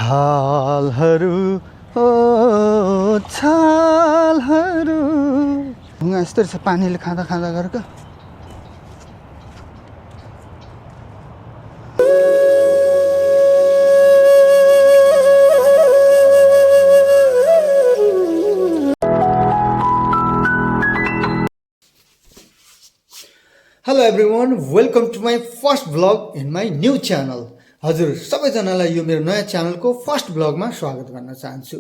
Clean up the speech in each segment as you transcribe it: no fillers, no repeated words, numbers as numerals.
छालहरू ओ छालहरू ढुङ्गा यस्तो रहेछ पानीले खाँदा खाँदा गरेको hello everyone welcome to my first vlog in my new channel हजुर सबैजनालाई यो मेरो नयाँ च्यानलको फर्स्ट भ्लगमा स्वागत गर्न चाहन्छु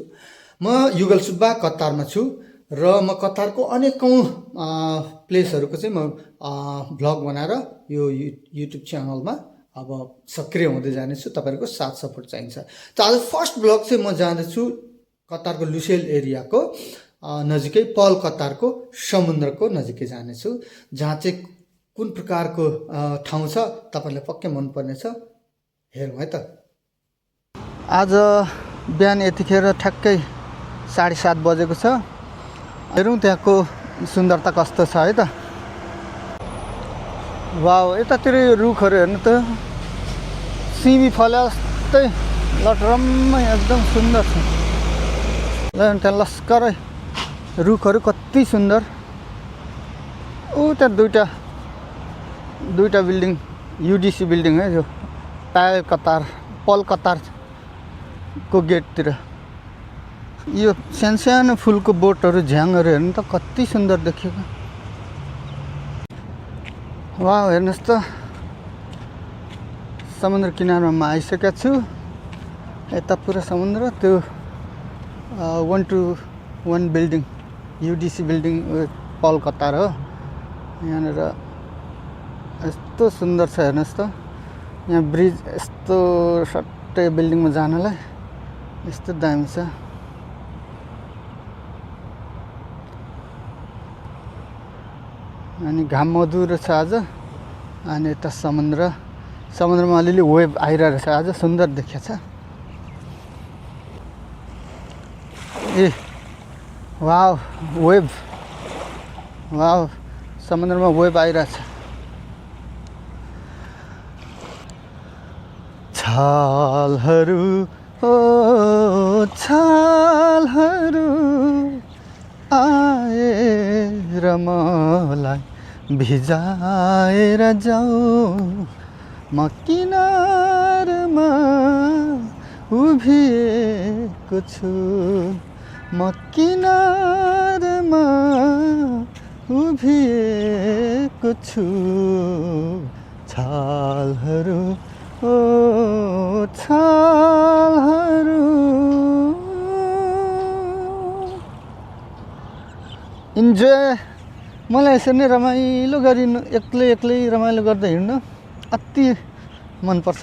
म युगल सुब्बा कतारमा छु र म कतारको अनेकौं प्लेसहरूको चाहिँ म भ्लग बनाएर यो युट्युब च्यानलमा अब सक्रिय हुँदै जानेछु तपाईहरुको साथ सपोर्ट चाहिन्छ त आज फर्स्ट भ्लग चाहिँ म जाँदैछु कतारको लुसेल एरियाको नजिकै पल कतारको समुद्रको नजिकै जानेछु जहाँ चाहिँ कुन प्रकारको ठाउँ छ तपाईलाई पक्कै मन पर्नेछ हेरौँ है त आज बिहान यतिखेर ठ्याक्कै 7:30 बजेको छ हेरौँ त्यहाँको सुन्दरता कस्तो छ है त वाउ यतातिर रुखहरू हेर्नु त सिमी फले जस्तै लटरम्मै एकदम सुन्दर छ ल त्यहाँ लस्करै रुखहरू कति सुन्दर ऊ त्यहाँ दुईटा बिल्डिङ युडीसी बिल्डिङ है यो पल कतार को गेटतिर यो सानो फुलको बोटहरू झ्याङहरू हेर्नु त कति सुन्दर देखिएको वाउ हेर्नुहोस् त समुद्र किनारमा म आइसकेको छु यता पुरा समुद्र त्यो 121 बिल्डिङ युडीसी बिल्डिङ पल कतार हो यहाँनिर यस्तो सुन्दर छ हेर्नुहोस् त यहाँ ब्रिज यस्तो सट्टै बिल्डिङमा जानलाई यस्तो दामी छ अनि घाम मधुरो छ आज अनि यता समुद्रमा अलिअलि वेभ आइरहेको छ आज सुन्दर देखिएको छ ए वाउ वेभ वाउ समुद्रमा वेभ आइरहेछ छालहरू ओ छालहरू आएर मलाई भिजाएर जाऊ म किनारमा उभिएको छु म किनारमा उभिएको छु छालहरू ओ छालहरू इन्जोय मलाई यसरी नै रमाइलो गरी एक्लै रमाइलो गर्दै हिँड्नु अति मनपर्छ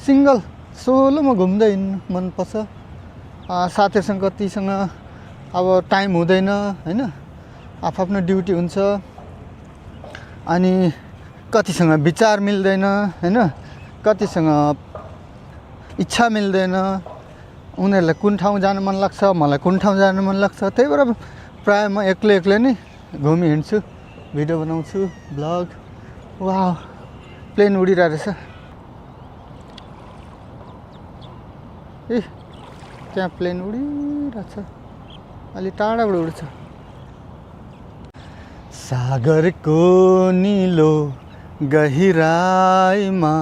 सिङ्गल सोलोमा घुम्दै हिँड्नु मनपर्छ साथीहरूसँग कतिसँग अब टाइम हुँदैन हैन आफ्नो ड्युटी हुन्छ अनि कतिसँग विचार मिल्दैन हैन कतिसँग इच्छा मिल्दैन उनीहरूलाई कुन ठाउँ जान मन लाग्छ मलाई कुन ठाउँ जान मन लाग्छ त्यही भएर प्राय म एक्लै नै घुमि हिँड्छु भिडियो बनाउँछु ब्लग वाउ प्लेन उडिरहेको रहेछ ए त्यहाँ प्लेन उडिरहेछ अलि टाढाबाट उड्छ सागरको नीलो गहिराईमा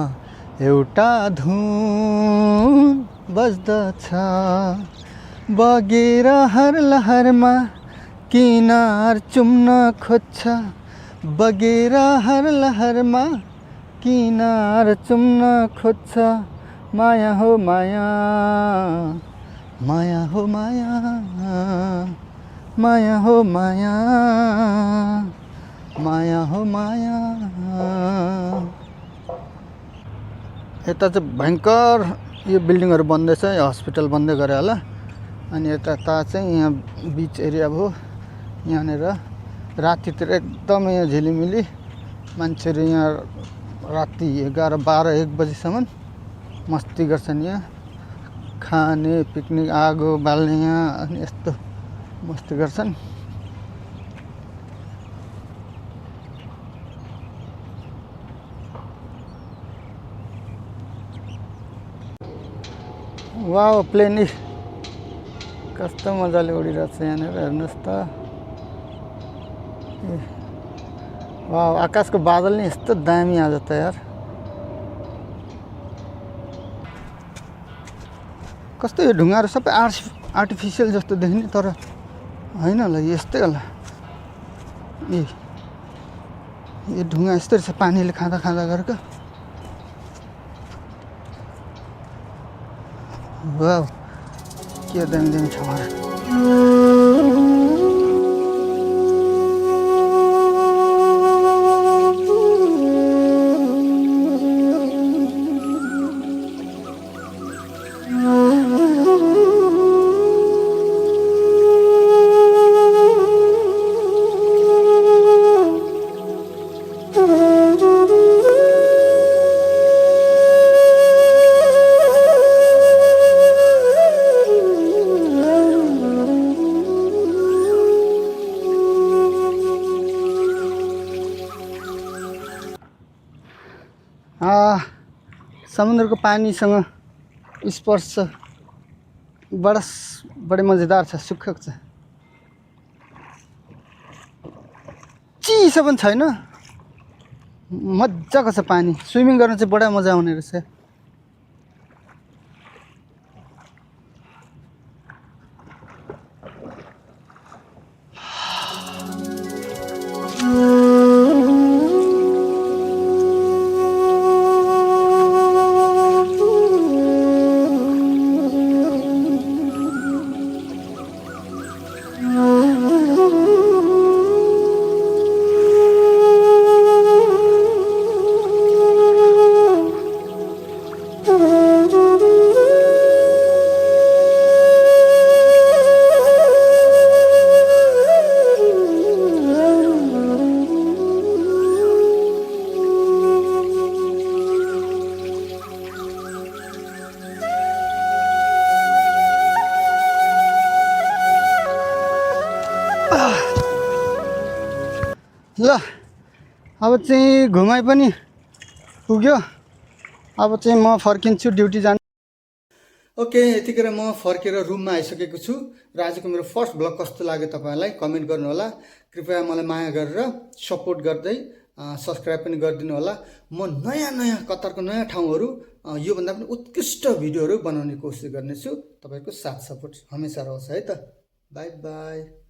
एउटा धुन बज्दछ बगेर हर लहरमा किनार चुम्न खोज्छ बगेर हर लहरमा किनार चुम्न खोज्छ माया हो माया माया हो माया माया हो माया माया हो माया यता चाहिँ भयङ्कर यो बिल्डिङहरू बन्दैछ यो हस्पिटल बन्दै गरे होला अनि यता चाहिँ यहाँ बिच एरिया भयो यहाँनिर रातितिर एकदमै यहाँ झिलिमिली मान्छेहरू यहाँ राति 11-12-1 बजीसम्म मस्ती गर्छन् यहाँ खाने पिकनिक आगो बाल्ने यहाँ अनि यस्तो मस्ती गर्छन् वाउ प्लेन कस्तो मजाले उडिरहेको छ यहाँनिर हेर्नुहोस् त वाउ आकाशको बादल नि यस्तो दामी आज त यार कस्तो यो ढुङ्गाहरू सबै आर्टिफिसियल जस्तो देखिने तर होइन होला यस्तै होला यो ढुङ्गा यस्तो रहेछ पानीले खाँदा खाँदा गरेको वाउ के दामी दामी ठाउँहरू समुद्रको पानीसँग स्पर्श बडै मजेदार छ सुखक छ चिसो पनि छैन मजाको छ पानी स्विमिङ गर्न चाहिँ बडा मजा आउने रहेछ ल अब चाहिँ घुमाइ पनि पुग्यो अब चाहिँ म फर्किन्छु ड्युटी जानु ओके यतिखेर म फर्केर रुममा आइसकेको छु र आजको मेरो फर्स्ट ब्लग कस्तो लाग्यो तपाईहरुलाई कमेन्ट गर्नु होला कृपया मलाई माया गरेर सपोर्ट गर्दै सब्स्क्राइब पनि गरिदिनु होला म नयाँ कतारको नयाँ ठाउँहरु यो भन्दा पनि उत्कृष्ट भिडियोहरु बनाउने कोसिस गर्नेछु तपाईहरुको साथ सपोर्ट हमेशा रहोस् है त बाइ बाइ